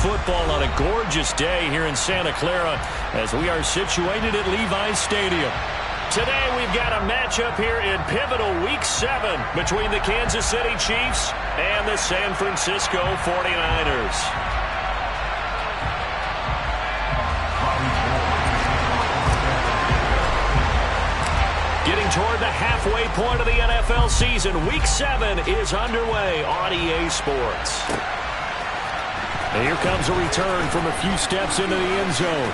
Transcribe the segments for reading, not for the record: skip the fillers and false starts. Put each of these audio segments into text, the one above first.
football on a gorgeous day here in Santa Clara as we are situated at Levi's Stadium. Today we've got a matchup here in pivotal Week 7 between the Kansas City Chiefs and the San Francisco 49ers. Getting toward the halfway point of the NFL season, Week 7 is underway on EA Sports. And here comes a return from a few steps into the end zone.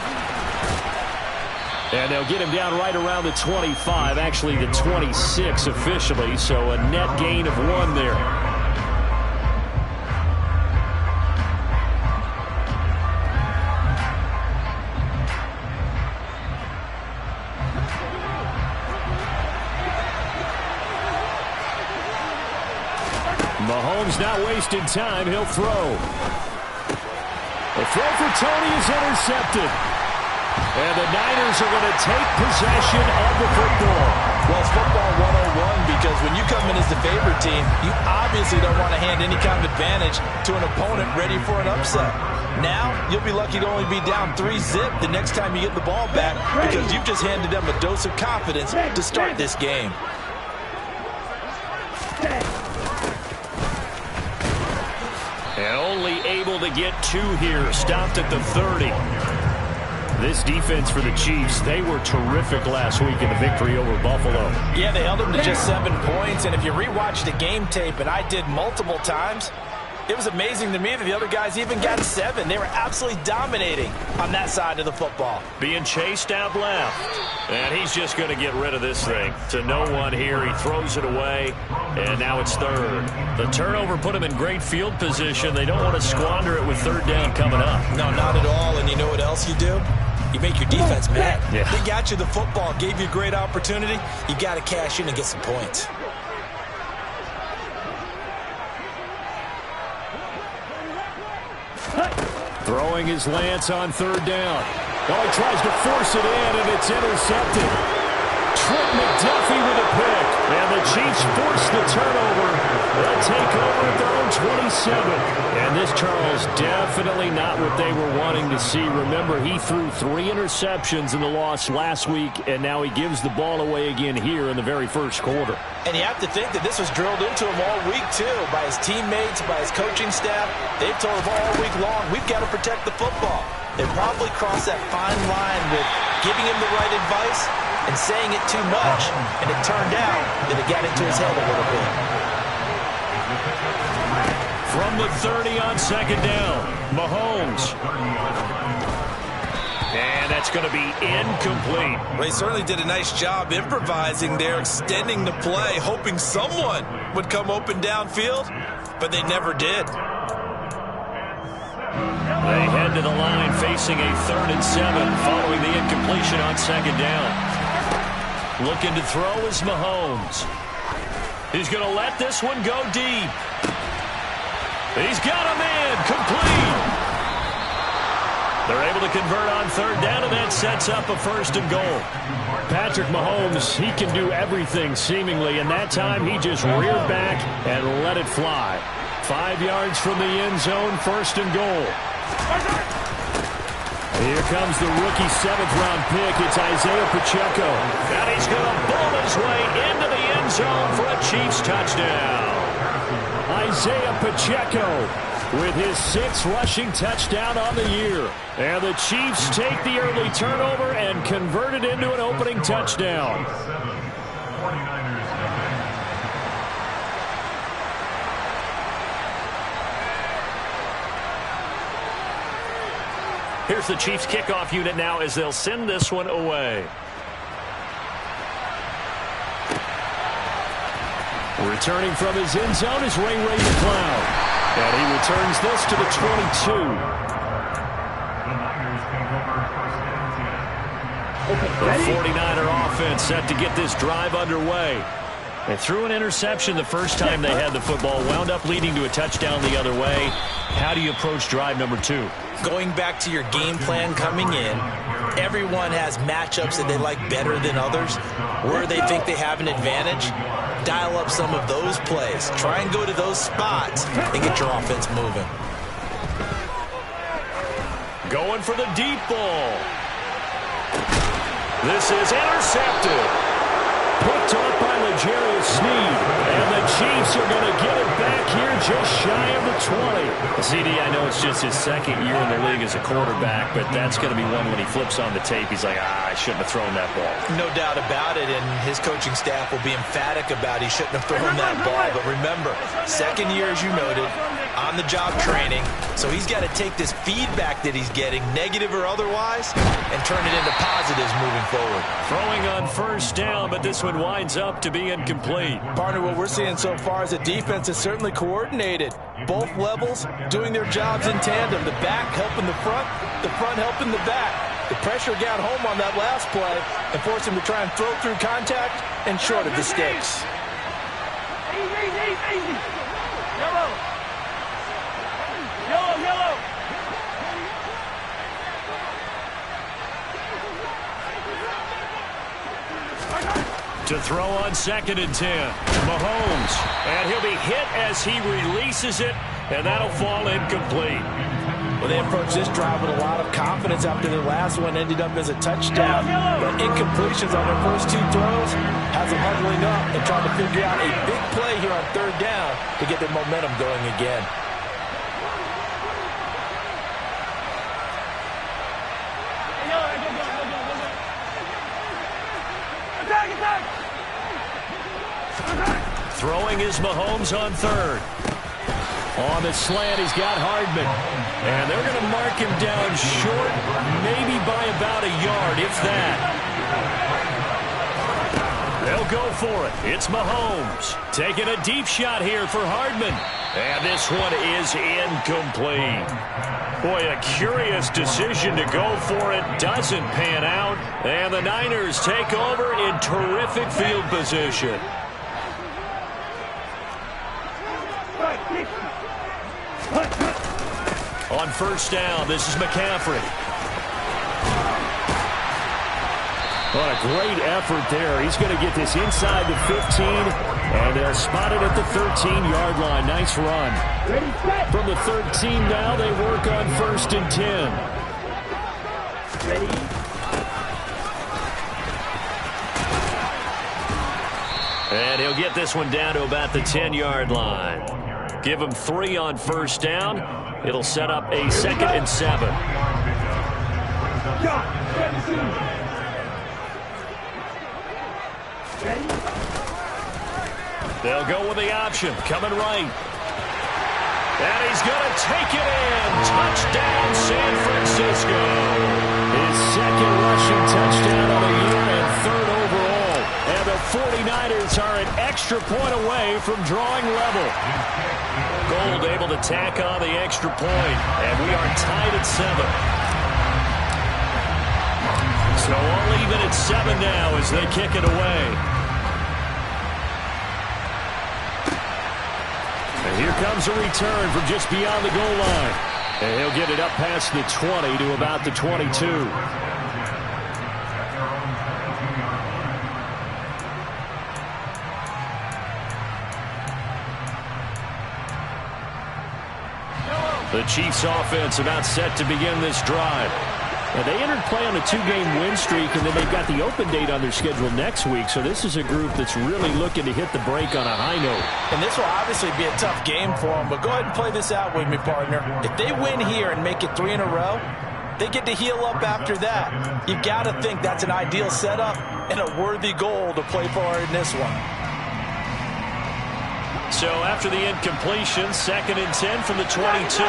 And they'll get him down right around the 25, actually the 26 officially, so a net gain of 1 there. Mahomes not wasting time. He'll throw. The throw for Tony is intercepted. And the Niners are going to take possession of the football. Well, it's football 101 because when you come in as the favorite team, you obviously don't want to hand any kind of advantage to an opponent ready for an upset. Now, you'll be lucky to only be down 3-zip the next time you get the ball back because you've just handed them a dose of confidence to start this game. And only able to get 2 here. Stopped at the 30. This defense for the Chiefs, they were terrific last week in the victory over Buffalo. Yeah, they held them to just 7 points. And if you rewatch the game tape, and I did multiple times, it was amazing to me that the other guys even got 7. They were absolutely dominating on that side of the football. Being chased out left. And he's just going to get rid of this thing. To no one here. He throws it away. And now it's 3rd. The turnover put him in great field position. They don't want to squander it with 3rd down coming up. No, not at all. And you know what else you do? You make your defense mad. Yeah. They got you the football, gave you a great opportunity. You got to cash in and get some points. Throwing his Lance on 3rd down. Oh, he tries to force it in, and it's intercepted. Trent McDuffie with a pick. And the Chiefs force the turnover. They'll take over at their own 27. And this, Charles, definitely not what they were wanting to see. Remember, he threw 3 interceptions in the loss last week, and now he gives the ball away again here in the very first quarter. And you have to think that this was drilled into him all week, too, by his teammates, by his coaching staff. They've told him all week long, we've got to protect the football. They probably crossed that fine line with giving him the right advice and saying it too much, and it turned out that it got into his head a little bit. From the 30 on 2nd down, Mahomes. And that's going to be incomplete. They certainly did a nice job improvising there, extending the play, hoping someone would come open downfield, but they never did. They head to the line facing a 3rd and 7 following the incompletion on 2nd down. Looking to throw is Mahomes. He's going to let this one go deep. He's got a man complete. They're able to convert on 3rd down, and that sets up a 1st and goal. Patrick Mahomes, he can do everything seemingly, and that time he just reared back and let it fly. 5 yards from the end zone, 1st and goal. Here comes the rookie 7th-round pick. It's Isaiah Pacheco. And he's going to bowl his way into the end zone for a Chiefs touchdown. Isaiah Pacheco with his 6th rushing touchdown on the year. And the Chiefs take the early turnover and convert it into an opening touchdown. Here's the Chiefs kickoff unit now as they'll send this one away. Returning from his end zone is Ray McCloud. And he returns this to the 22. The 49er offense set to get this drive underway. They threw an interception the first time they had the football, wound up leading to a touchdown the other way. How do you approach drive number 2? Going back to your game plan coming in, everyone has matchups that they like better than others. Where they think they have an advantage, dial up some of those plays. Try and go to those spots and get your offense moving. Going for the deep ball. This is intercepted. Picked off by L'Jarius Sneed. And the Chiefs are going to get it back here just shy of the 20. CD, I know it's just his second year in the league as a quarterback, but that's going to be one when he flips on the tape. He's like, I shouldn't have thrown that ball. No doubt about it, and his coaching staff will be emphatic about he shouldn't have thrown that ball. But remember, second year, as you noted, on-the-job training. So he's got to take this feedback that he's getting, negative or otherwise, and turn it into positives moving forward. Throwing on first down, but this one winds up to be incomplete. Partner, what we're seeing so far is the defense is certainly coordinated. Both levels doing their jobs in tandem. The back helping the front helping the back. The pressure got home on that last play and forced him to try and throw through contact and short of the sticks. Easy. Yellow. Yellow. To throw on 2nd and 10. Mahomes. And he'll be hit as he releases it, and that'll fall incomplete. Well, they approached this drive with a lot of confidence after their last one ended up as a touchdown. But incompletions on their first 2 throws has them huddling up and trying to figure out a big play here on 3rd down to get their momentum going again. Throwing is Mahomes on 3rd. On the slant, he's got Hardman. And they're going to mark him down short, maybe by about a yard, if that. They'll go for it. It's Mahomes. Taking a deep shot here for Hardman. And this one is incomplete. Boy, a curious decision to go for it. Doesn't pan out. And the Niners take over in terrific field position. On first down, this is McCaffrey. What a great effort there. He's going to get this inside the 15, and they'll spot it at the 13-yard line. Nice run. From the 13 now, they work on 1st and 10. And he'll get this one down to about the 10-yard line. Give him 3 on first down. It'll set up a 2nd and 7. They'll go with the option. Coming right. And he's going to take it in. Touchdown, San Francisco. His 2nd rushing touchdown of the year and 3rd overall. And the 49ers are an extra point away from drawing level. Gold able to tack on the extra point, and we are tied at 7. So all even at 7 now as they kick it away. And here comes a return from just beyond the goal line. And he'll get it up past the 20 to about the 22. The Chiefs offense about set to begin this drive. And they entered play on a 2-game win streak, and then they've got the open date on their schedule next week. So this is a group that's really looking to hit the break on a high note. And this will obviously be a tough game for them, but go ahead and play this out with me, partner. If they win here and make it 3 in a row, they get to heal up after that. You've got to think that's an ideal setup and a worthy goal to play for in this one. So after the incompletion, 2nd and 10 from the 22.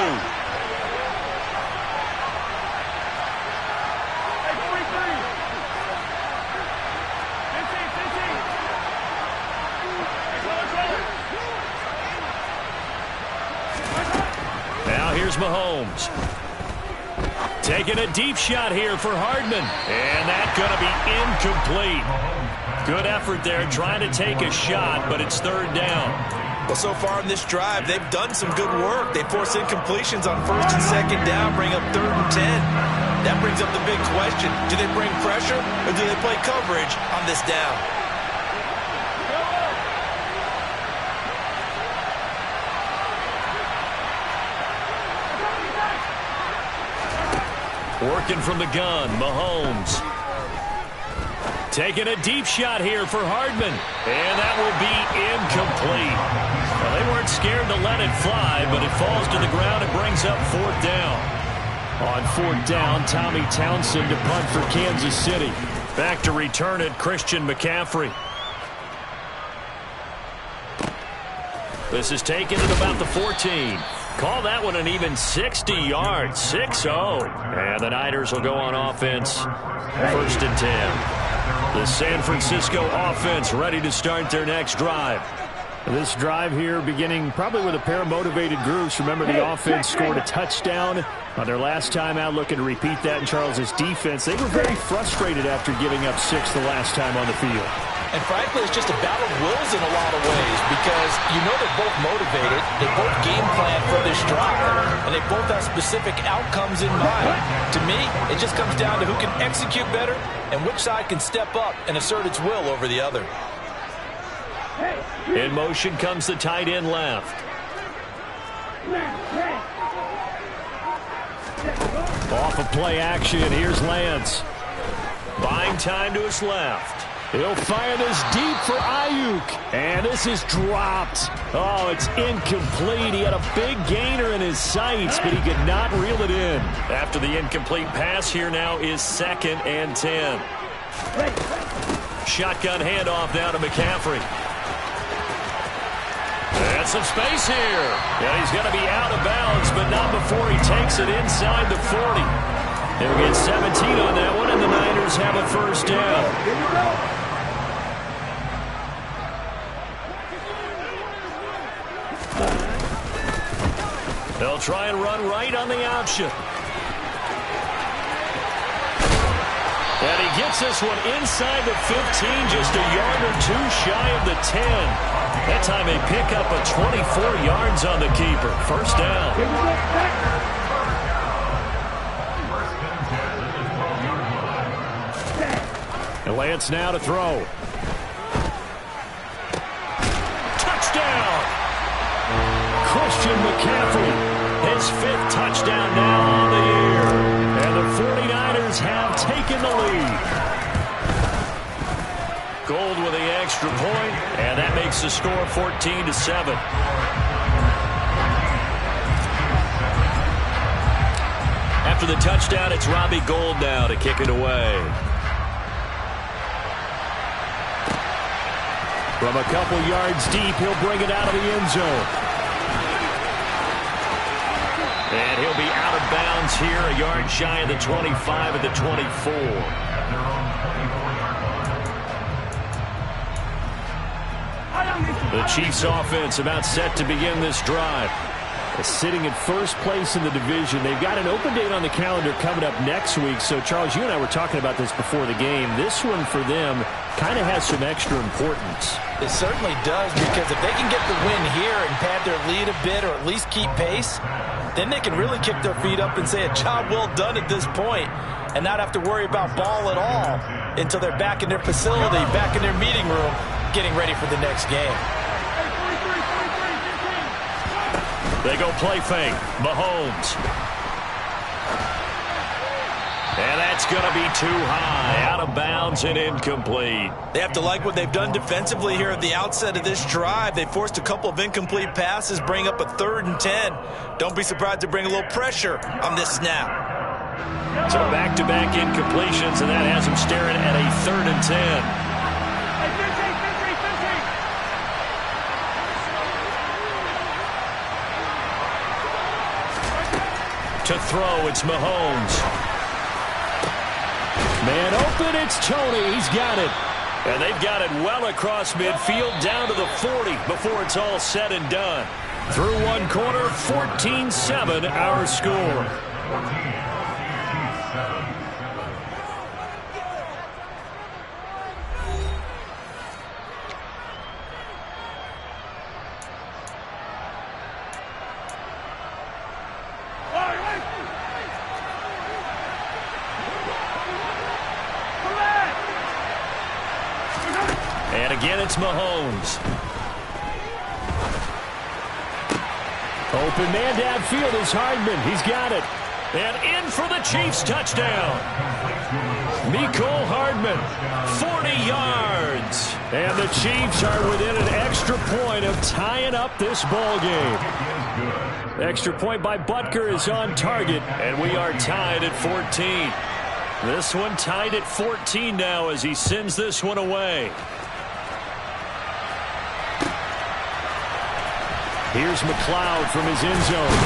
Now here's Mahomes. Taking a deep shot here for Hardman. And that's going to be incomplete. Good effort there trying to take a shot, but it's 3rd down. Well, so far in this drive, they've done some good work. They force incompletions on 1st and 2nd down, bring up 3rd and 10. That brings up the big question. Do they bring pressure or do they play coverage on this down? Working from the gun, Mahomes. Taking a deep shot here for Hardman. And that will be incomplete. Well, they weren't scared to let it fly, but it falls to the ground and brings up 4th down. On 4th down, Tommy Townsend to punt for Kansas City. Back to return it, Christian McCaffrey. This is taken at about the 14. Call that one an even 60 yards, 6-0. And the Niners will go on offense, 1st and 10. The San Francisco offense ready to start their next drive. This drive here beginning probably with a pair of motivated groups. Remember, the offense scored a touchdown on their last time out, looking to repeat that in Charles's defense. They were very frustrated after giving up 6 the last time on the field. And frankly, it's just a battle of wills in a lot of ways because you know they're both motivated. They both game plan for this drive, and they both have specific outcomes in mind. To me, it just comes down to who can execute better and which side can step up and assert its will over the other. In motion comes the tight end left. Off of play action, here's Lance. Buying time to his left. He'll fire this deep for Ayuk. And this is dropped. Oh, it's incomplete. He had a big gainer in his sights, but he could not reel it in. After the incomplete pass, here now is 2nd and 10. Shotgun handoff now to McCaffrey. And some space here. Yeah, he's going to be out of bounds, but not before he takes it inside the 40. He'll get 17 on that one, and the Niners have a 1st down. They'll try and run right on the option. And he gets this one inside the 15, just a yard or 2 shy of the 10. That time they pick up a 24 yards on the keeper. 1st down. And Lance now to throw. Touchdown! Christian McCaffrey. His 5th touchdown now on the year. And the 49ers have taken the lead. Gold with the extra point, and that makes the score 14-7. After the touchdown, it's Robbie Gould now to kick it away. From a couple yards deep, he'll bring it out of the end zone. And he'll be out of bounds here, a yard shy of the 25 at the 24. The Chiefs offense about set to begin this drive. Sitting in 1st place in the division. They've got an open date on the calendar coming up next week. So, Charles, you and I were talking about this before the game. This one for them kind of has some extra importance. It certainly does, because if they can get the win here and pad their lead a bit or at least keep pace, then they can really kick their feet up and say a job well done at this point and not have to worry about ball at all until they're back in their facility, back in their meeting room, getting ready for the next game. They go play fake. Mahomes. And that's going to be too high. Out of bounds and incomplete. They have to like what they've done defensively here at the outset of this drive. They forced a couple of incomplete passes, bring up a 3rd and 10. Don't be surprised to bring a little pressure on this snap. So back-to-back incompletions, and that has them staring at a 3rd and 10. To throw, it's Mahomes. Man open, it's Tony. He's got it. And they've got it well across midfield, down to the 40 before it's all said and done. Through one quarter, 14-7 our score. And again, it's Mahomes. Open man downfield is Hardman. He's got it. And in for the Chiefs touchdown. Mecole Hardman, 40 yards. And the Chiefs are within an extra point of tying up this ball game. Extra point by Butker is on target, and we are tied at 14. This one tied at 14 now as he sends this one away. Here's McLeod from his end zone.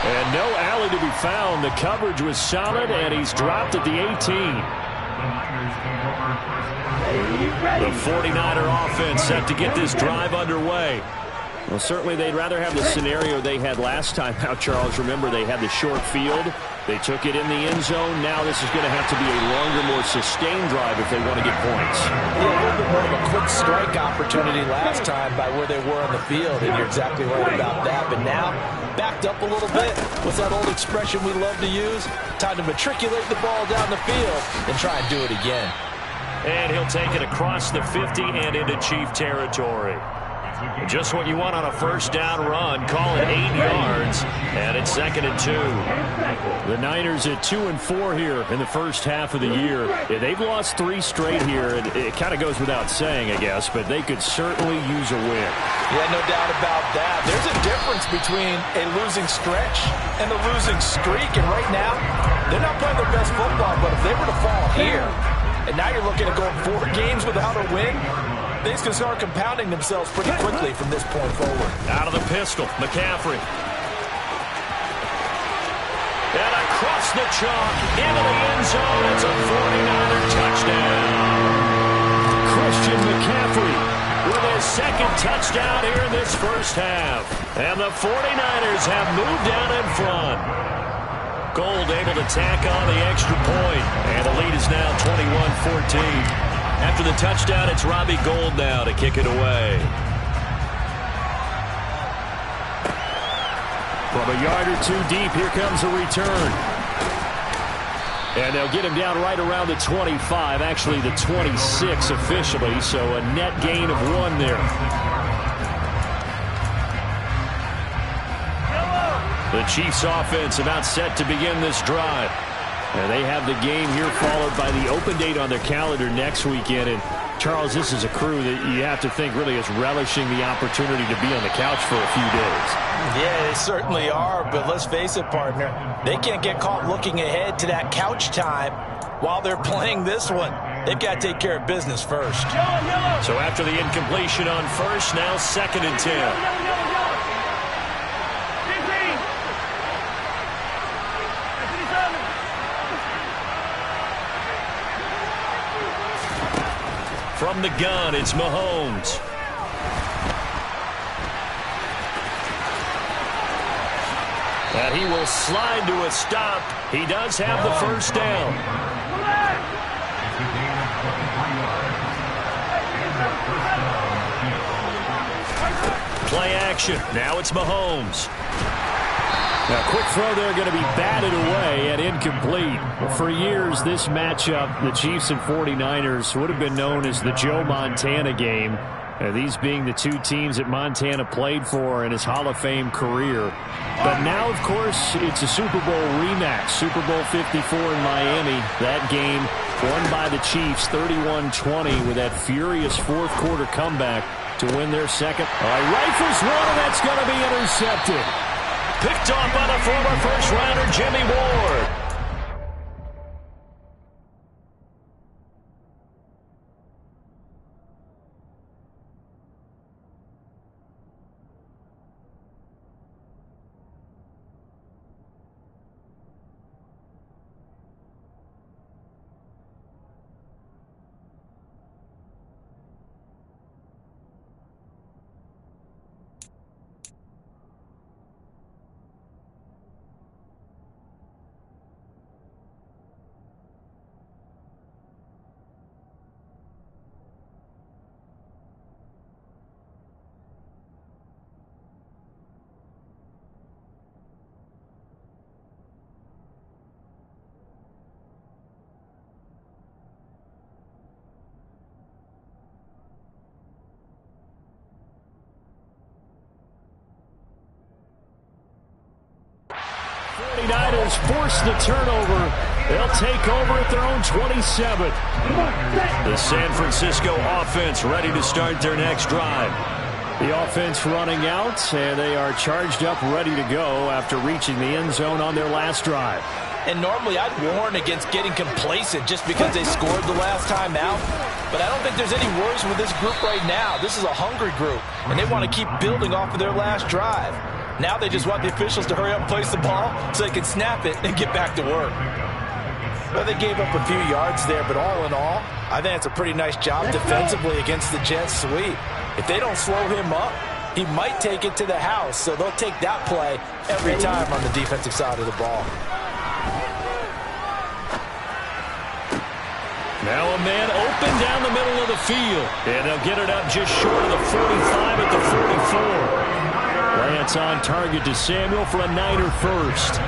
And no alley to be found. The coverage was solid, and he's dropped at the 18. The 49er offense set to get this drive underway. Well, certainly they'd rather have the scenario they had last time out, Charles. Remember, they had the short field. They took it in the end zone. Now this is going to have to be a longer, more sustained drive if they want to get points. Yeah, a little bit more of a quick strike opportunity last time by where they were on the field, and you're exactly right about that. But now, backed up a little bit. What's that old expression we love to use? Time to matriculate the ball down the field and try and do it again. And he'll take it across the 50 and into Chief territory. Just what you want on a first down run. Call it 8 yards, and it's 2nd and 2. The Niners at 2-4 here in the first half of the year. Yeah, they've lost 3 straight here, and it kind of goes without saying, I guess, but they could certainly use a win. Yeah, no doubt about that. There's a difference between a losing stretch and a losing streak, and right now, they're not playing their best football, but if they were to fall here, and now you're looking at going 4 games without a win, things can start compounding themselves pretty quickly from this point forward. Out of the pistol, McCaffrey. And across the chalk, into the end zone. It's a 49er touchdown. Christian McCaffrey with his 2nd touchdown here in this first half. And the 49ers have moved down in front. Gold able to tack on the extra point. And the lead is now 21-14. After the touchdown, it's Robbie Gould now to kick it away. From a yard or 2 deep, here comes a return. And they'll get him down right around the 25, actually the 26 officially, so a net gain of 1 there. The Chiefs offense about set to begin this drive. And they have the game here followed by the open date on their calendar next weekend. And, Charles, this is a crew that you have to think really is relishing the opportunity to be on the couch for a few days. Yeah, they certainly are. But let's face it, partner, they can't get caught looking ahead to that couch time while they're playing this one. They've got to take care of business first. So after the incompletion on first, now 2nd and 10. From the gun, it's Mahomes. And he will slide to a stop. He does have the first down. Play action. Now it's Mahomes. Now, quick throw there going to be batted away and incomplete. For years, this matchup, the Chiefs and 49ers, would have been known as the Joe Montana game. These being the 2 teams that Montana played for in his Hall of Fame career. But now, of course, it's a Super Bowl rematch. Super Bowl 54 in Miami. That game won by the Chiefs 31-20 with that furious fourth-quarter comeback to win their second. Rifles one, and that's going to be intercepted. Picked off by the former first-rounder Jimmy Ward. 49ers force the turnover. They'll take over at their own 27. The San Francisco offense ready to start their next drive. The offense running out, and they are charged up, ready to go after reaching the end zone on their last drive. And normally I'd warn against getting complacent just because they scored the last time out. But I don't think there's any worries with this group right now. This is a hungry group, and they want to keep building off of their last drive. Now they just want the officials to hurry up and place the ball so they can snap it and get back to work. Well, they gave up a few yards there, but all in all, I think it's a pretty nice job defensively against the Jets sweep. If they don't slow him up, he might take it to the house, so they'll take that play every time on the defensive side of the ball. Now a man open down the middle of the field. And they'll get it up just short of the 45 at the 44. Lance on target to Samuel for a Niner first.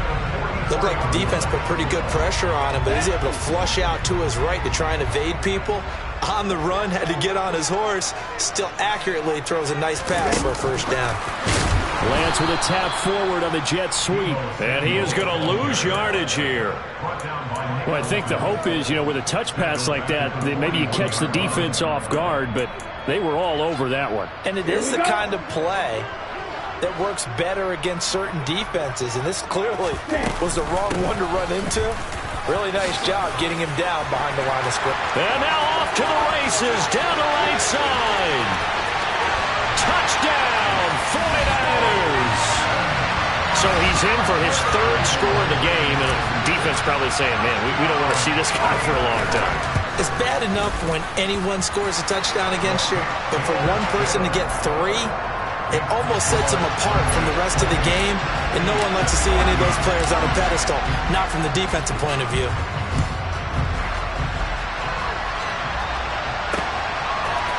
Looked like the defense put pretty good pressure on him, but he's able to flush out to his right to try and evade people. On the run, had to get on his horse. Still accurately throws a nice pass for a first down. Lance with a tap forward on the jet sweep. And he is going to lose yardage here. Well, I think the hope is, with a touch pass like that, maybe you catch the defense off guard, but they were all over that one. And it is the kind of play that works better against certain defenses, and this clearly was the wrong one to run into. Really nice job getting him down behind the line of scrimmage. And now off to the races, down the right side. Touchdown, 49ers. So he's in for his third score of the game, and the defense probably saying, man, we don't want to see this guy for a long time. It's bad enough when anyone scores a touchdown against you, but for one person to get three, it almost sets them apart from the rest of the game, and no one likes to see any of those players on a pedestal, not from the defensive point of view.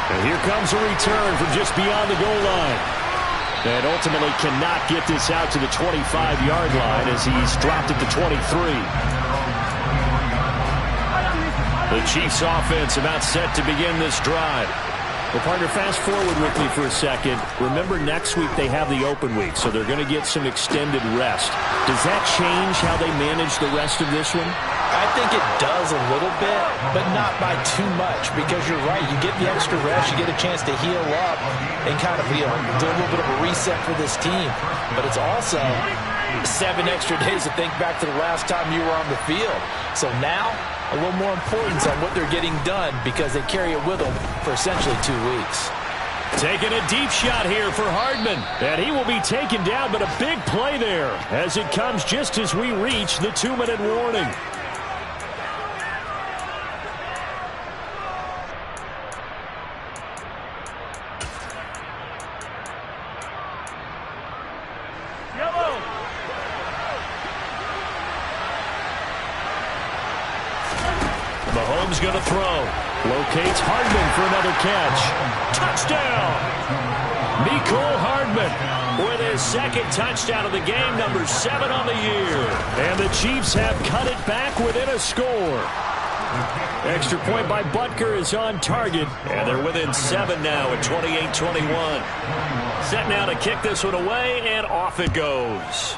And here comes a return from just beyond the goal line. And ultimately cannot get this out to the 25-yard line as he's dropped it to 23. The Chiefs offense about set to begin this drive. Well, partner, fast forward with me for a second. Remember, next week they have the open week, so they're going to get some extended rest. Does that change how they manage the rest of this one? I think it does a little bit, but not by too much, because you're right. You get the extra rest, you get a chance to heal up and kind of do a little bit of a reset for this team. But it's also 7 extra days to think back to the last time you were on the field. So now, a little more importance on what they're getting done because they carry it with them for essentially 2 weeks. Taking a deep shot here for Hardman. And he will be taken down, but a big play there as it comes just as we reach the 2-minute warning. Mahomes going to throw. Locates Hardman for another catch. Touchdown! Mecole Hardman with his second touchdown of the game, number 7 on the year. And the Chiefs have cut it back within a score. Extra point by Butker is on target. And they're within 7 now at 28-21. Set now to kick this one away, and off it goes.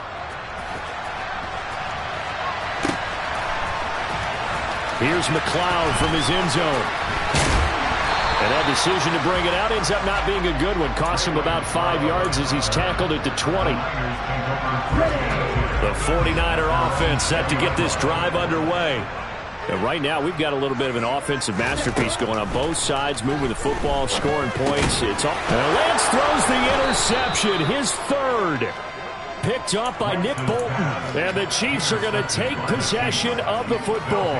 Here's McLeod from his end zone. And that decision to bring it out ends up not being a good one. Costs him about 5 yards as he's tackled at the 20. The 49er offense set to get this drive underway. And right now, we've got a little bit of an offensive masterpiece going on both sides, moving the football, scoring points. It's all. And Lance throws the interception, his third. Picked off by Nick Bolton. And the Chiefs are going to take possession of the football.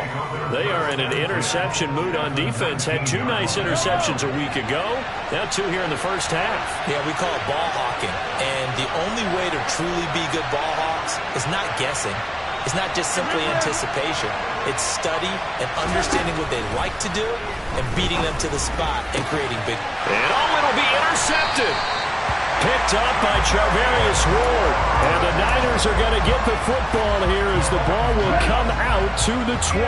They are in an interception mood on defense. Had 2 nice interceptions a week ago. Now 2 here in the first half. Yeah, we call it ball hawking. And the only way to truly be good ball hawks is not guessing. It's not just simply anticipation. It's study and understanding what they like to do and beating them to the spot and creating big. And it'll be intercepted. Picked up by Charvarius Ward. And the Niners are going to get the football here as the ball will come out to the 20.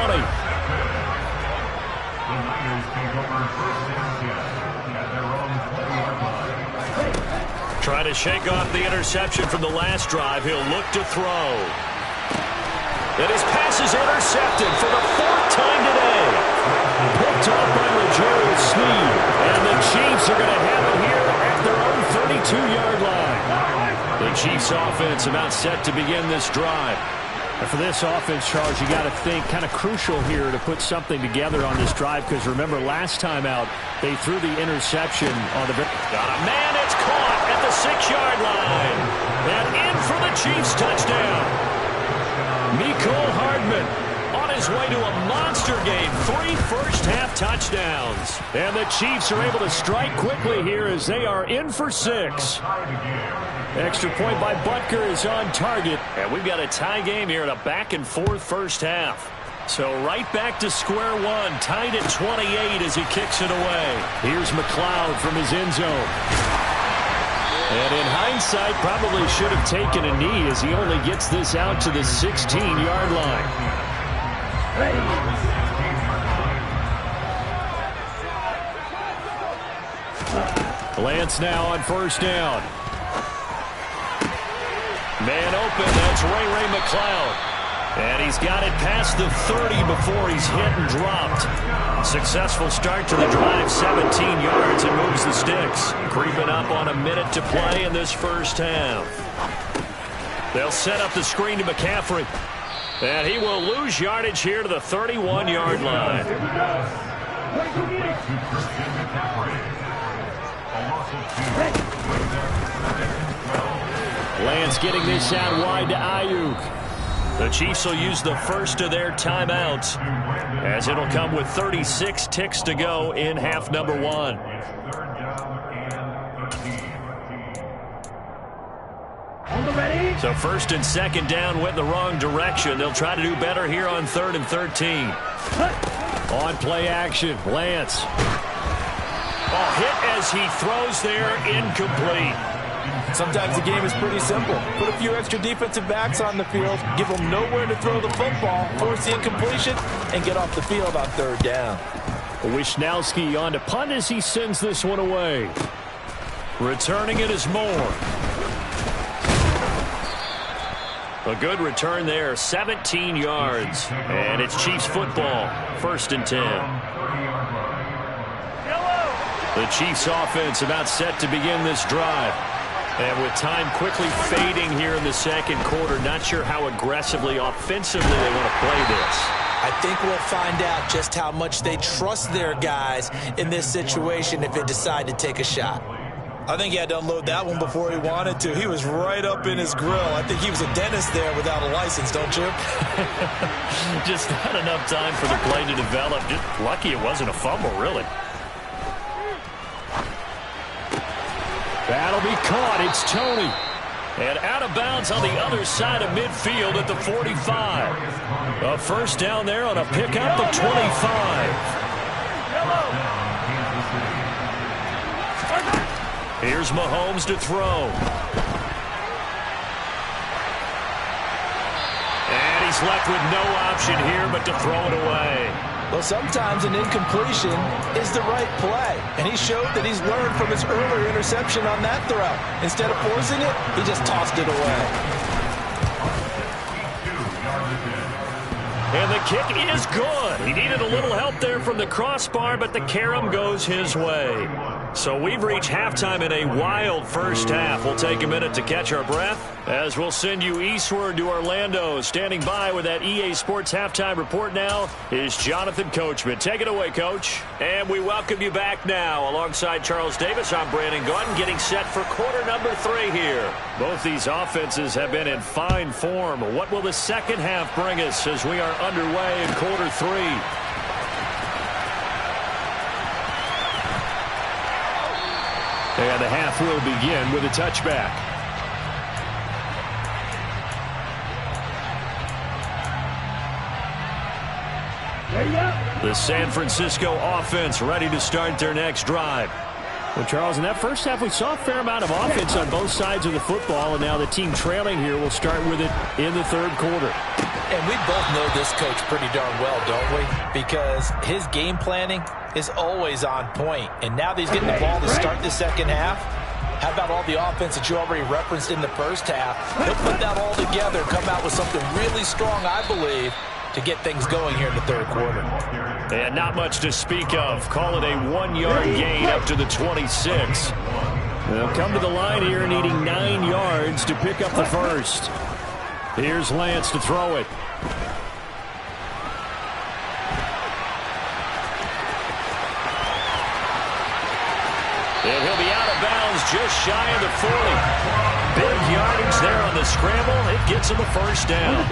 Trying to shake off the interception from the last drive. He'll look to throw. And his pass is intercepted for the 4th time today. Picked off by L'Jarius Sneed. And the Chiefs are going to have it here at their own 32-yard line. The Chiefs offense about set to begin this drive. And for this offense, Charles, you got to think kind of crucial here to put something together on this drive, because remember last time out they threw the interception on the... Got a man, it's caught at the 6-yard line. And in for the Chiefs touchdown. Mecole Hardman on his way to a monster game. 3 first-half touchdowns. And the Chiefs are able to strike quickly here as they are in for 6. Extra point by Butker is on target. And we've got a tie game here in a back-and-forth first half. So right back to square one, tied at 28 as he kicks it away. Here's McLeod from his end zone. And in hindsight, probably should have taken a knee as he only gets this out to the 16-yard line. Lance now on first down. Man open, that's Ray McLeod. And he's got it past the 30 before he's hit and dropped. Successful start to the drive, 17 yards, and moves the sticks. Creeping up on a minute to play in this first half. They'll set up the screen to McCaffrey. And he will lose yardage here to the 31-yard line. Lance getting this out wide to Ayuk. The Chiefs will use the first of their timeouts, as it'll come with 36 ticks to go in half number 1. So first and second down went the wrong direction. They'll try to do better here on 3rd and 13. On play action, Lance. Hit as he throws there, incomplete. Sometimes the game is pretty simple. Put a few extra defensive backs on the field, give them nowhere to throw the football, force the incompletion, and get off the field on 3rd down. Wishnowski on to punt as he sends this one away. Returning it is Moore. A good return there, 17 yards. And it's Chiefs football, 1st and 10. The Chiefs offense about set to begin this drive. And with time quickly fading here in the second quarter, not sure how aggressively, offensively they want to play this. I think we'll find out just how much they trust their guys in this situation if they decide to take a shot. I think he had to unload that one before he wanted to. He was right up in his grill. I think he was a dentist there without a license, don't you? Just not enough time for the play to develop. Just lucky it wasn't a fumble, really. That'll be caught. It's Toney. And out of bounds on the other side of midfield at the 45. A first down there on a pickup of 25. Here's Mahomes to throw. And he's left with no option here but to throw it away. Well, sometimes an incompletion is the right play. And he showed that he's learned from his earlier interception on that throw. Instead of forcing it, he just tossed it away. And the kick is good. He needed a little help there from the crossbar, but the carom goes his way. So we've reached halftime in a wild first half. We'll take a minute to catch our breath as we'll send you eastward to Orlando. Standing by with that EA Sports halftime report now is Jonathan Coachman. Take it away, Coach. And we welcome you back now. Alongside Charles Davis, I'm Brandon Gaudin, getting set for quarter number 3 here. Both these offenses have been in fine form. What will the second half bring us as we are underway in quarter 3? And the half will begin with a touchback. The San Francisco offense ready to start their next drive. Well, Charles, in that first half, we saw a fair amount of offense on both sides of the football, and now the team trailing here will start with it in the third quarter. And we both know this coach pretty darn well, don't we? Because his game planning is always on point. And now that he's getting the ball to start the second half, How about all the offense that you already referenced in the first half? He'll put that all together, come out with something really strong, I believe, to get things going here in the third quarter. And not much to speak of. Call it a 1-yard gain up to the 26. They'll come to the line here needing 9 yards to pick up the first. Here's Lance to throw it. And he'll be out of bounds just shy of the 40. Big yardage there on the scramble. It gets him a first down.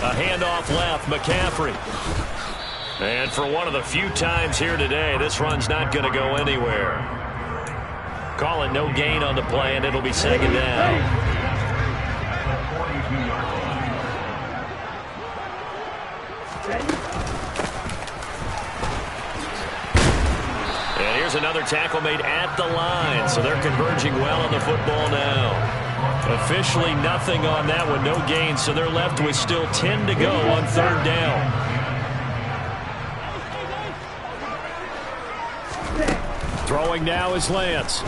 A handoff left, McCaffrey. And for one of the few times here today, this run's not going to go anywhere. Call it no gain on the play, and it'll be second down. And here's another tackle made at the line, so they're converging well on the football now. Officially nothing on that one, no gain, so they're left with still 10 to go on third down. Throwing now is Lance.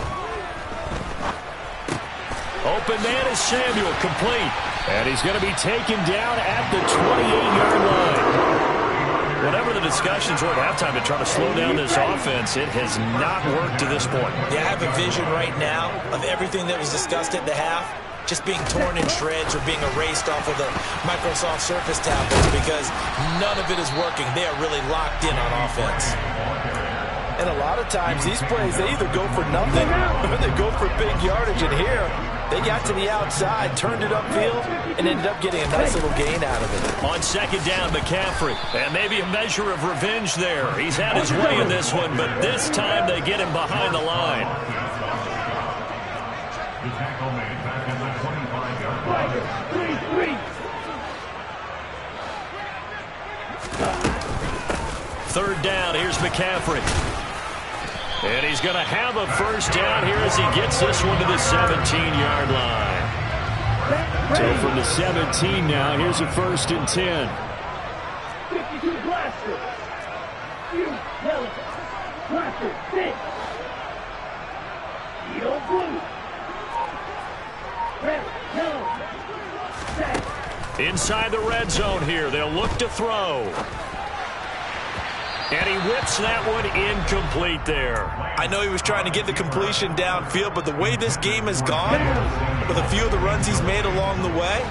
Open man is Samuel, complete. And he's going to be taken down at the 28-yard line. Whatever the discussions were at halftime to try to slow down this offense, it has not worked to this point. Yeah, I have a vision right now of everything that was discussed at the half just being torn in shreds or being erased off of the Microsoft Surface tablets because none of it is working. They are really locked in on offense. And a lot of times these plays, they either go for nothing or they go for big yardage. And here, they got to the outside, turned it upfield, and ended up getting a nice little gain out of it. On second down, McCaffrey. And maybe a measure of revenge there. He's had his way in this one, but this time they get him behind the line. Third down, here's McCaffrey. And he's going to have a first down here as he gets this one to the 17-yard line. So from the 17 now, here's a 1st and 10. 52 blaster. You yellow. Blaster 6. Yellow blue. Red yellow. Inside the red zone here, they'll look to throw. And he whips that one incomplete there. I know he was trying to get the completion downfield, but the way this game has gone, with a few of the runs he's made along the way,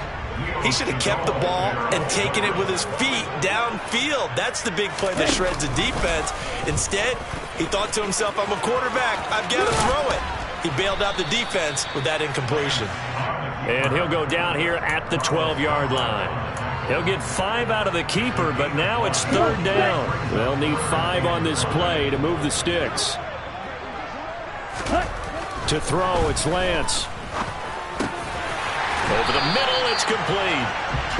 he should have kept the ball and taken it with his feet downfield. That's the big play that shreds the defense. Instead, he thought to himself, I'm a quarterback, I've got to throw it. He bailed out the defense with that incompletion. And he'll go down here at the 12-yard line. He'll get 5 out of the keeper, but now it's third down. They'll need 5 on this play to move the sticks. To throw, it's Lance. Over the middle, it's complete.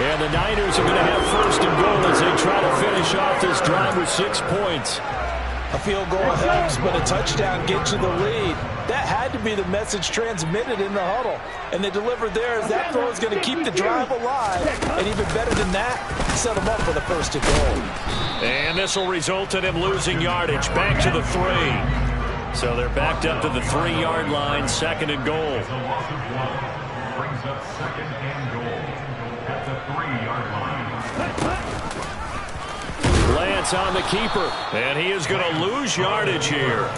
And the Niners are going to have 1st and goal as they try to finish off this drive with 6 points. A field goal helps, but a touchdown gets you the lead. That had to be the message transmitted in the huddle. And they delivered there as that throw is going to keep the drive alive. And even better than that, set them up for the 1st and goal. And this will result in him losing yardage back to the 3. So they're backed up to the 3-yard line, 2nd and goal. Brings up 2nd and goal at the 3-yard line. Lance on the keeper, and he is going to lose yardage here.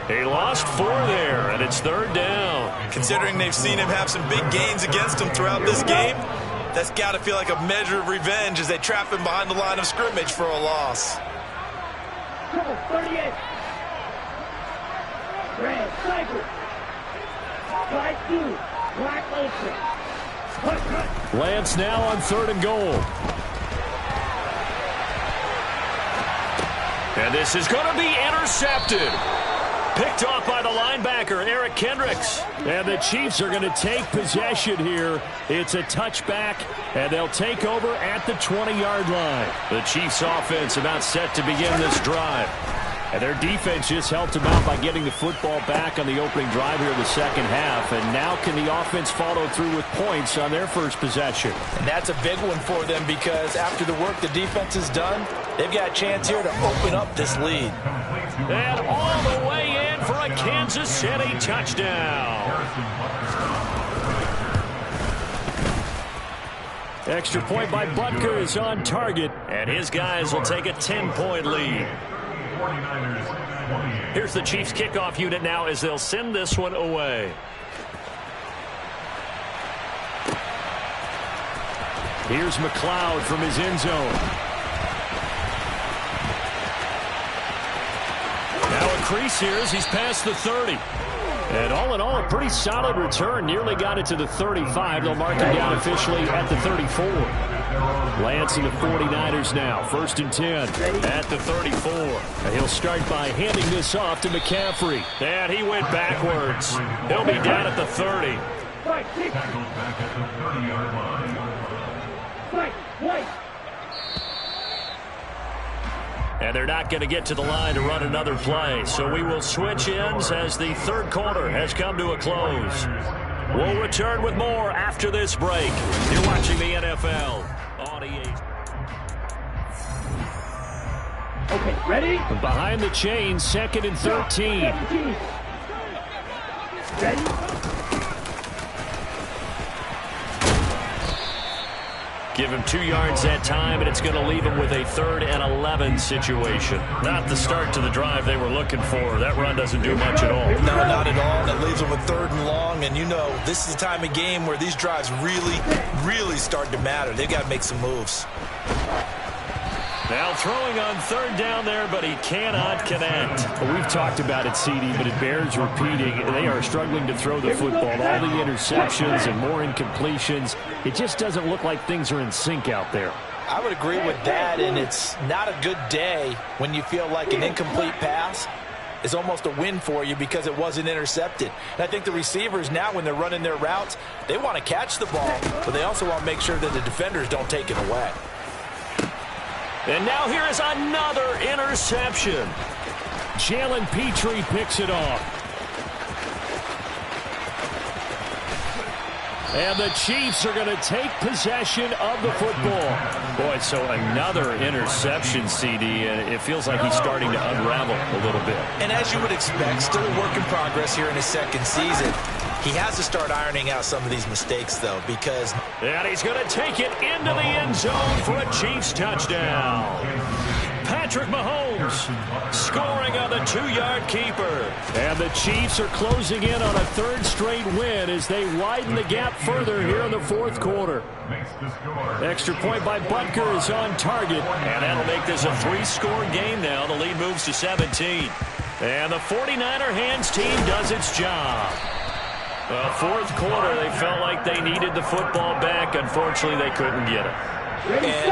He lost 4 there, and it's third down. Considering they've seen him have some big gains against him throughout this game, that's got to feel like a measure of revenge as they trap him behind the line of scrimmage for a loss. 38. Red cycle. 5-2. Black ultra. Lance now on 3rd and goal. And this is going to be intercepted. Picked off by the linebacker, Eric Kendricks. And the Chiefs are going to take possession here. It's a touchback, and they'll take over at the 20-yard line. The Chiefs offense about set to begin this drive. And their defense just helped them out by getting the football back on the opening drive here in the second half. And now can the offense follow through with points on their first possession? And that's a big one for them because after the work the defense has done, They've got a chance here to open up this lead. And all the way in for a Kansas City touchdown. Extra point by Butker is on target, and his guys will take a 10-point lead. Here's the Chiefs kickoff unit now as they'll send this one away. Here's McLeod from his end zone. Now a crease here as he's past the 30. And all in all, a pretty solid return. Nearly got it to the 35. They'll mark him down officially at the 34. Lance and the 49ers now. 1st and 10 at the 34. And he'll start by handing this off to McCaffrey. And he went backwards. He'll be down at the 30. Tackled back at the 30-yard line. And they're not going to get to the line to run another play. So we will switch ends as the third quarter has come to a close. We'll return with more after this break. You're watching the NFL on EA. Okay, ready? Behind the chain, 2nd and 13. Ready? Give him 2 yards that time, and it's going to leave him with a 3rd and 11 situation. Not the start to the drive they were looking for. That run doesn't do much at all. No, not at all. That leaves them with 3rd and long, and you know this is the time of game where these drives really start to matter. They've got to make some moves. Now throwing on 3rd down there, but he cannot connect. Well, we've talked about it, CD, but it bears repeating. They are struggling to throw the football. All the interceptions and more incompletions. It just doesn't look like things are in sync out there. I would agree with that, and it's not a good day when you feel like an incomplete pass is almost a win for you because it wasn't intercepted. And I think the receivers now, when they're running their routes, they want to catch the ball, but they also want to make sure that the defenders don't take it away. And now here is another interception. Jalen Petrie picks it off. And the Chiefs are going to take possession of the football. Boy, so another interception, CD, and it feels like he's starting to unravel a little bit. And as you would expect, still a work in progress here in his 2nd season. He has to start ironing out some of these mistakes, though, because... And he's going to take it into the end zone for a Chiefs touchdown. Patrick Mahomes scoring on the 2-yard keeper. And the Chiefs are closing in on a 3rd straight win as they widen the gap further here in the 4th quarter. Extra point by Butker is on target. And that'll make this a 3-score game now. The lead moves to 17. And the 49er hands team does its job. Well, 4th quarter, they felt like they needed the football back. Unfortunately, they couldn't get it. And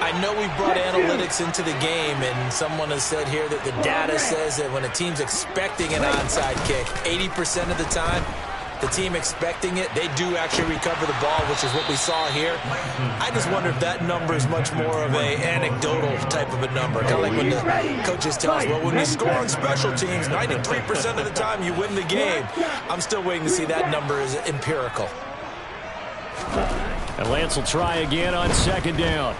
I know we brought analytics into the game, and someone has said here that the data says that when a team's expecting an onside kick, 80% of the time, the team expecting it, they do actually recover the ball, which is what we saw here. I just wonder if that number is much more of an anecdotal type of a number. Kind of like when the coaches tell us, well, when you score on special teams, 93% of the time you win the game. I'm still waiting to see that number is empirical. And Lance will try again on 2nd down.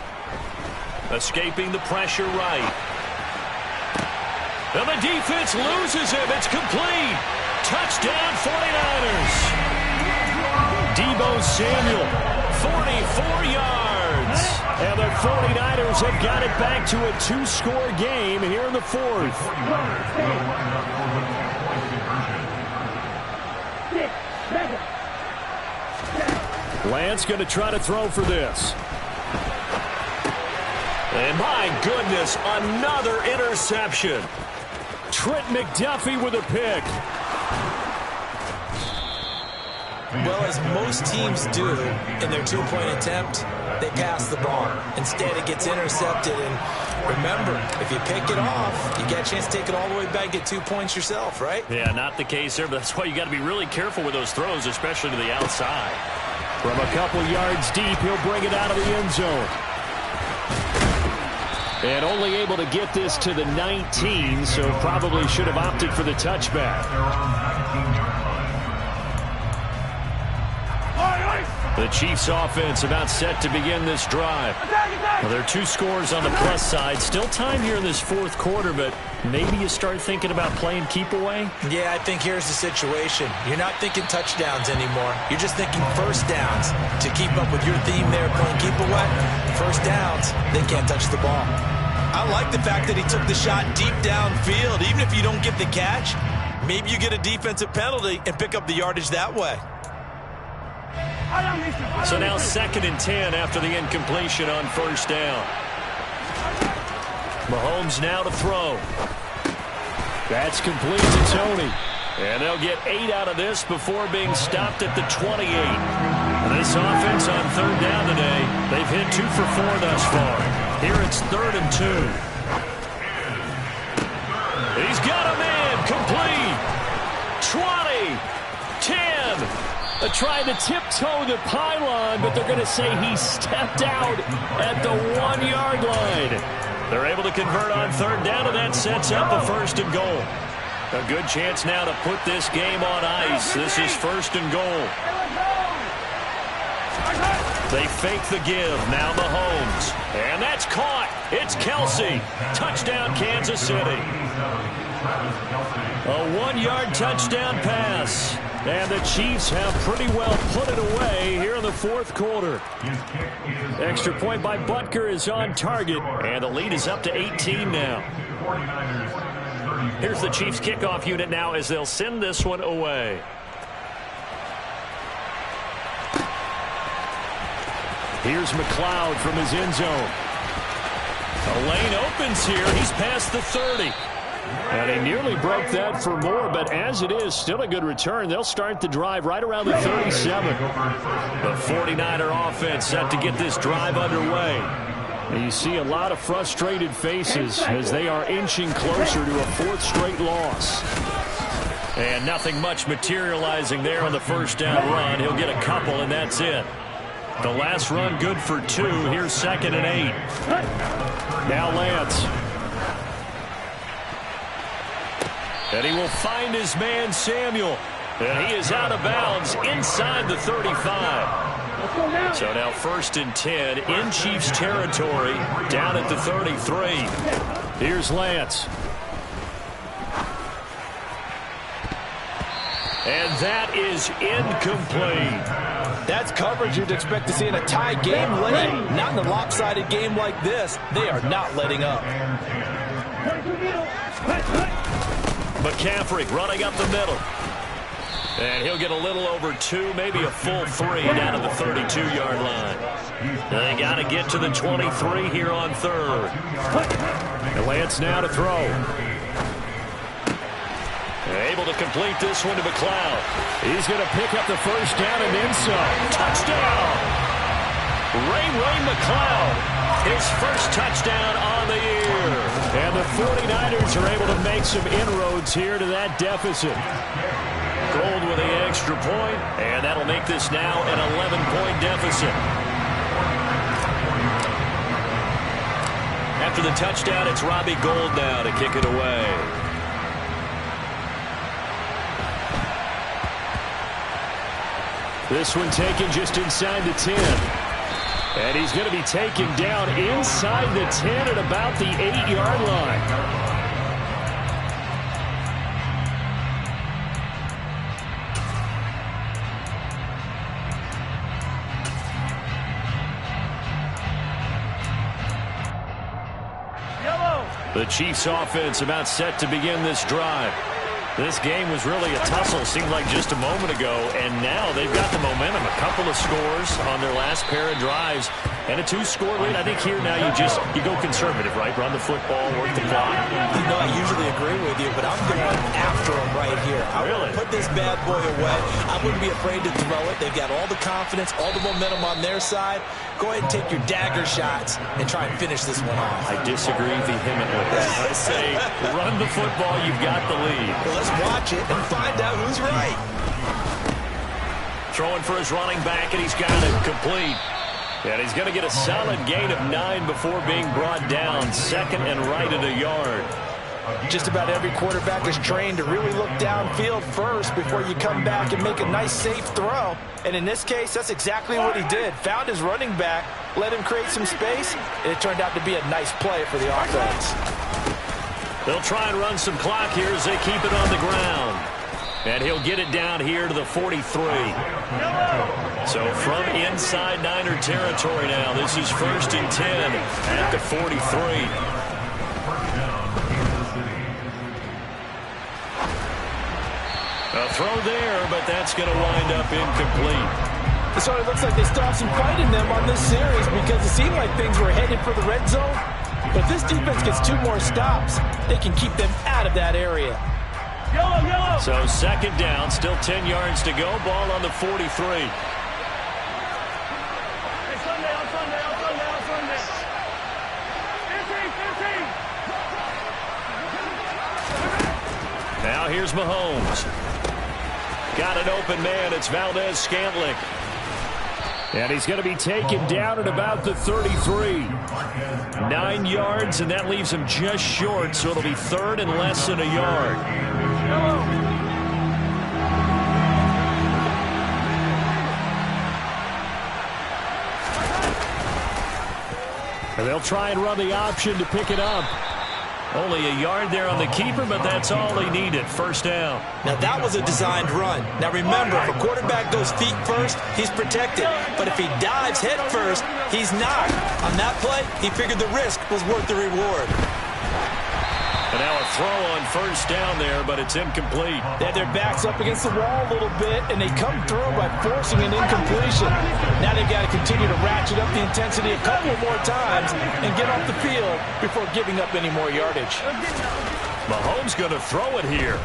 Escaping the pressure right. And the defense loses him. It's complete. Touchdown 49ers. Deebo Samuel, 44 yards. And the 49ers have got it back to a 2-score game here in the 4th. Lance going to try to throw for this. And my goodness, another interception. Trent McDuffie with a pick. Well, as most teams do in their 2-point attempt, they pass the ball. Instead, it gets intercepted. And remember, if you pick it off, you get a chance to take it all the way back, get 2 points yourself, right? Yeah, not the case there, but that's why you got to be really careful with those throws, especially to the outside. From a couple yards deep, he'll bring it out of the end zone. And only able to get this to the 19, so probably should have opted for the touchback. The Chiefs offense about set to begin this drive. Well, there are 2 scores on the plus side. Still time here in this fourth quarter, but maybe you start thinking about playing keep away? Yeah, I think here's the situation. You're not thinking touchdowns anymore. You're just thinking first downs. To keep up with your theme there, playing keep away, first downs, they can't touch the ball. I like the fact that he took the shot deep downfield. Even if you don't get the catch, maybe you get a defensive penalty and pick up the yardage that way. So now 2nd and 10 after the incompletion on first down. Mahomes now to throw. That's complete to Tony. And they'll get 8 out of this before being stopped at the 28. This offense on third down today, they've hit 2 for 4 thus far. Here it's 3rd and 2. He's got him in. Complete. 20. 10. Tried to tiptoe the pylon, but they're going to say he stepped out at the 1-yard line. They're able to convert on third down, and that sets up a 1st and goal. A good chance now to put this game on ice. This is 1st and goal. They fake the give. Now Mahomes. And that's caught. It's Kelsey. Touchdown, Kansas City. A 1-yard touchdown pass. And the Chiefs have pretty well put it away here in the fourth quarter. Extra point by Butker is on target. And the lead is up to 18 now. Here's the Chiefs kickoff unit now as they'll send this one away. Here's McLeod from his end zone. A lane opens here. He's past the 30. And he nearly broke that for more, but as it is, still a good return. They'll start the drive right around the 37. The 49er offense set to get this drive underway. And you see a lot of frustrated faces as they are inching closer to a 4th straight loss. And nothing much materializing there on the first down run. He'll get a couple, and that's it. The last run good for 2. Here's 2nd and 8. Now Lance. And he will find his man Samuel. And he is out of bounds inside the 35. So now 1st and 10 in Chiefs territory down at the 33. Here's Lance. And that is incomplete. That's coverage you'd expect to see in a tie game late. Not in a lopsided game like this. They are not letting up. McCaffrey running up the middle. And he'll get a little over 2, maybe a full 3 down to the 32-yard line. They got to get to the 23 here on third. And Lance now to throw. Able to complete this one to McLeod. He's going to pick up the first down and then some. Touchdown! Ray McLeod. His first touchdown on the year. And the 49ers are able to make some inroads here to that deficit. Gold with the extra point, and that'll make this now an 11-point deficit. After the touchdown, it's Robbie Gould now to kick it away. This one taken just inside the 10. And he's going to be taken down inside the 10 at about the 8-yard line. The Chiefs offense about set to begin this drive. This game was really a tussle, seemed like just a moment ago, and now they've got the momentum. A couple of scores on their last pair of drives, and a 2-score lead. I think here now you go conservative, right? Run the football, work the clock. You know, I usually agree with you, but I'm going after him right here. I want to put this bad boy away. I wouldn't be afraid to throw it. They've got all the confidence, all the momentum on their side. Go ahead and take your dagger shots and try and finish this one off. I disagree vehemently. I say run the football, you've got the lead. Well, let's watch it and find out who's right. Throwing for his running back, and he's got it complete. And he's going to get a solid gain of 9 before being brought down. 2nd and right at a yard. Just about every quarterback is trained to really look downfield first before you come back and make a nice, safe throw. And in this case, that's exactly what he did. Found his running back, let him create some space, and it turned out to be a nice play for the offense. They'll try and run some clock here as they keep it on the ground. And he'll get it down here to the 43. So from inside Niner territory now, this is 1st and 10 at the 43. A throw there, but that's going to wind up incomplete. So it looks like they still have some fight in them on this series because it seemed like things were headed for the red zone. But if this defense gets 2 more stops, they can keep them out of that area. So 2nd down, still 10 yards to go. Ball on the 43. Now here's Mahomes. Got an open man. It's Valdez-Scantling. And he's going to be taken down at about the 33. 9 yards, and that leaves him just short, so it'll be 3rd and less than a yard. And they'll try and run the option to pick it up. Only a yard there on the keeper, but that's all he needed. 1st down. Now, that was a designed run. Now, remember, if a quarterback goes feet first, he's protected. But if he dives head first, he's not. On that play, he figured the risk was worth the reward. And now a throw on 1st down there, but it's incomplete. They had their backs up against the wall a little bit, and they come through by forcing an incompletion. Now they've got to continue to ratchet up the intensity a couple more times and get off the field before giving up any more yardage. Mahomes going to throw it here.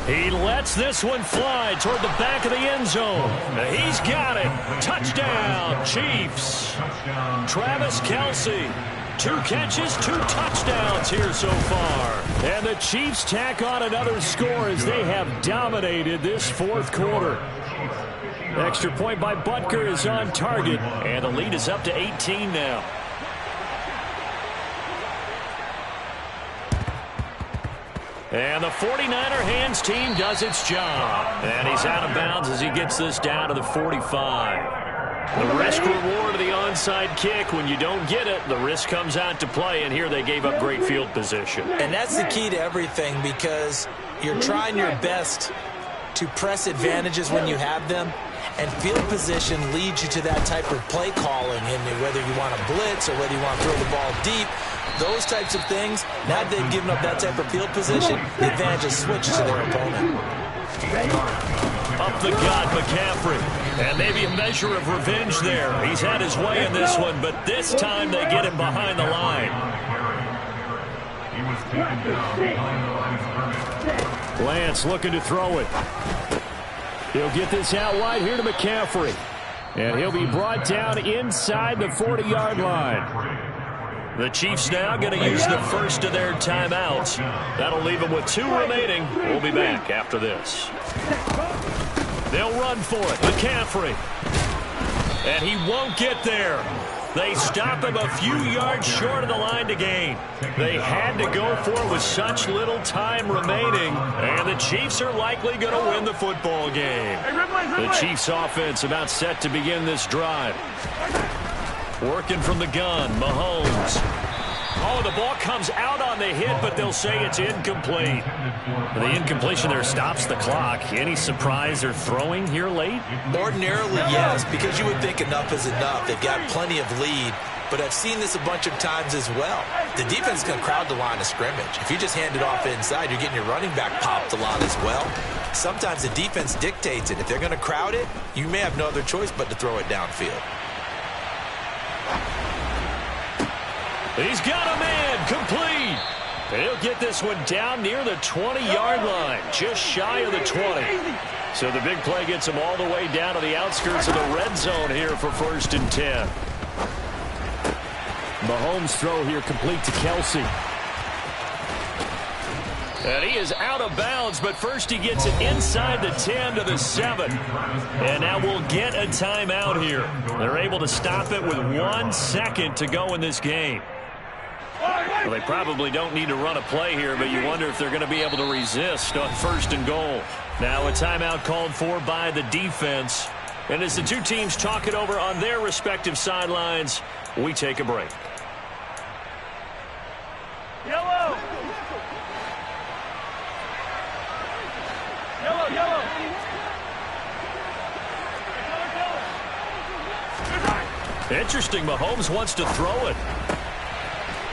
He lets this one fly toward the back of the end zone. He's got it. Touchdown, Chiefs. Travis Kelce. 2 catches, 2 touchdowns here so far. And the Chiefs tack on another score as they have dominated this 4th quarter. Extra point by Butker is on target. And the lead is up to 18 now. And the 49er hands team does its job. And he's out of bounds as he gets this down to the 45. The risk-reward of the onside kick. When you don't get it, the risk comes out to play, and here they gave up great field position. And that's the key to everything because you're trying your best to press advantages when you have them, and field position leads you to that type of play calling, and whether you want to blitz or whether you want to throw the ball deep, those types of things, now that they've given up that type of field position, the advantage is switched to their opponent. Up the gut, McCaffrey. And maybe a measure of revenge there. He's had his way in this one, but this time they get him behind the line. Lance looking to throw it. He'll get this out wide here to McCaffrey. And he'll be brought down inside the 40-yard line. The Chiefs now going to use the first of their timeouts. That'll leave them with 2 remaining. We'll be back after this. They'll run for it. McCaffrey. And he won't get there. They stop him a few yards short of the line to gain. They had to go for it with such little time remaining. And the Chiefs are likely going to win the football game. The Chiefs offense about set to begin this drive. Working from the gun, Mahomes. Oh, the ball comes out on the hit, but they'll say it's incomplete. The incompletion there stops the clock. Any surprise they're throwing here late? Ordinarily, yes, because you would think enough is enough. They've got plenty of lead, but I've seen this a bunch of times as well. The defense is going to crowd the line of scrimmage. If you just hand it off inside, you're getting your running back popped a lot as well. Sometimes the defense dictates it. If they're going to crowd it, you may have no other choice but to throw it downfield. He's got a man, complete. He'll get this one down near the 20-yard line, just shy of the 20. So the big play gets him all the way down to the outskirts of the red zone here for 1st and 10. Mahomes' throw here complete to Kelce. And he is out of bounds, but first he gets it inside the 10 to the 7. And now we'll get a timeout here. They're able to stop it with 1 second to go in this game. Well, they probably don't need to run a play here, but you wonder if they're going to be able to resist on 1st and goal. Now a timeout called for by the defense. And as the two teams talk it over on their respective sidelines, we take a break. Yellow! Yellow, yellow! Interesting, Mahomes wants to throw it.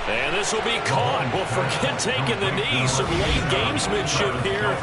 And this will be caught. Well, forget taking the knee. Some late gamesmanship here.